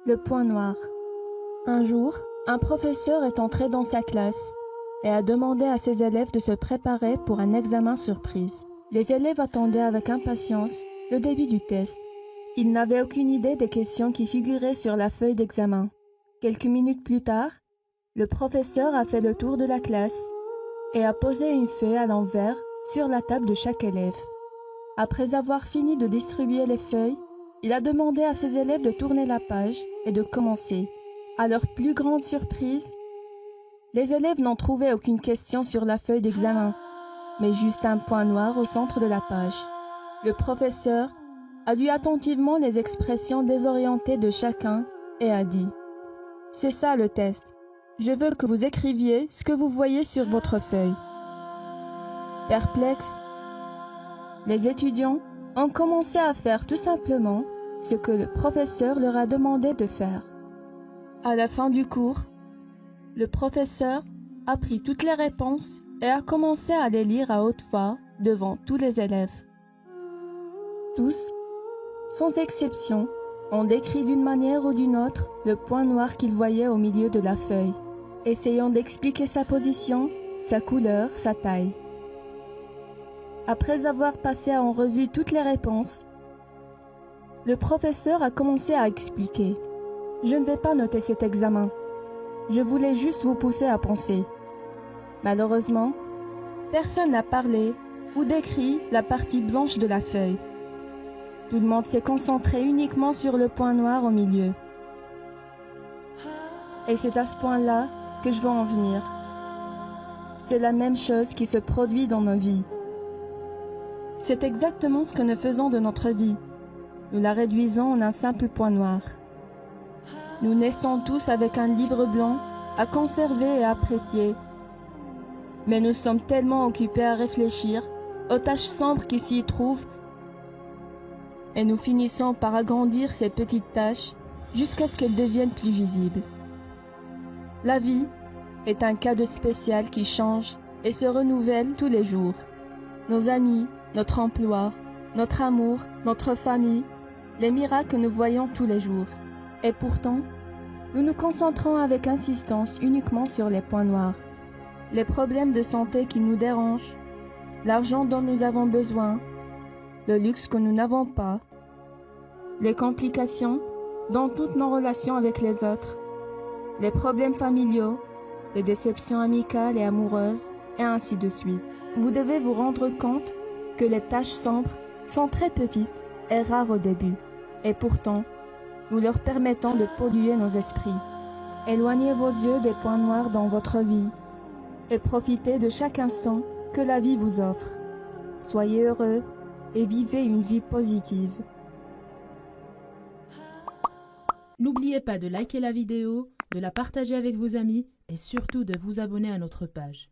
Le point noir. Un jour, un professeur est entré dans sa classe et a demandé à ses élèves de se préparer pour un examen surprise. Les élèves attendaient avec impatience le début du test. Ils n'avaient aucune idée des questions qui figuraient sur la feuille d'examen. Quelques minutes plus tard, le professeur a fait le tour de la classe et a posé une feuille à l'envers sur la table de chaque élève. Après avoir fini de distribuer les feuilles, il a demandé à ses élèves de tourner la page et de commencer. À leur plus grande surprise, les élèves n'ont trouvé aucune question sur la feuille d'examen, mais juste un point noir au centre de la page. Le professeur a lu attentivement les expressions désorientées de chacun et a dit « C'est ça le test. Je veux que vous écriviez ce que vous voyez sur votre feuille. » Perplexes, les étudiants ont commencé à faire tout simplement ce que le professeur leur a demandé de faire. À la fin du cours, le professeur a pris toutes les réponses et a commencé à les lire à haute voix devant tous les élèves. Tous, sans exception, ont décrit d'une manière ou d'une autre le point noir qu'ils voyaient au milieu de la feuille, essayant d'expliquer sa position, sa couleur, sa taille. Après avoir passé en revue toutes les réponses, le professeur a commencé à expliquer. « Je ne vais pas noter cet examen. Je voulais juste vous pousser à penser. » Malheureusement, personne n'a parlé ou décrit la partie blanche de la feuille. Tout le monde s'est concentré uniquement sur le point noir au milieu. Et c'est à ce point-là que je veux en venir. C'est la même chose qui se produit dans nos vies. C'est exactement ce que nous faisons de notre vie. Nous la réduisons en un simple point noir. Nous naissons tous avec un livre blanc à conserver et apprécier. Mais nous sommes tellement occupés à réfléchir aux taches sombres qui s'y trouvent et nous finissons par agrandir ces petites taches jusqu'à ce qu'elles deviennent plus visibles. La vie est un cadeau spécial qui change et se renouvelle tous les jours. Nos amis, notre emploi, notre amour, notre famille, les miracles que nous voyons tous les jours. Et pourtant, nous nous concentrons avec insistance uniquement sur les points noirs. Les problèmes de santé qui nous dérangent, l'argent dont nous avons besoin, le luxe que nous n'avons pas, les complications dans toutes nos relations avec les autres, les problèmes familiaux, les déceptions amicales et amoureuses, et ainsi de suite. Vous devez vous rendre compte que les taches sombres sont très petites et rares au début, et pourtant, nous leur permettons de polluer nos esprits. Éloignez vos yeux des points noirs dans votre vie et profitez de chaque instant que la vie vous offre. Soyez heureux et vivez une vie positive. N'oubliez pas de liker la vidéo, de la partager avec vos amis et surtout de vous abonner à notre page.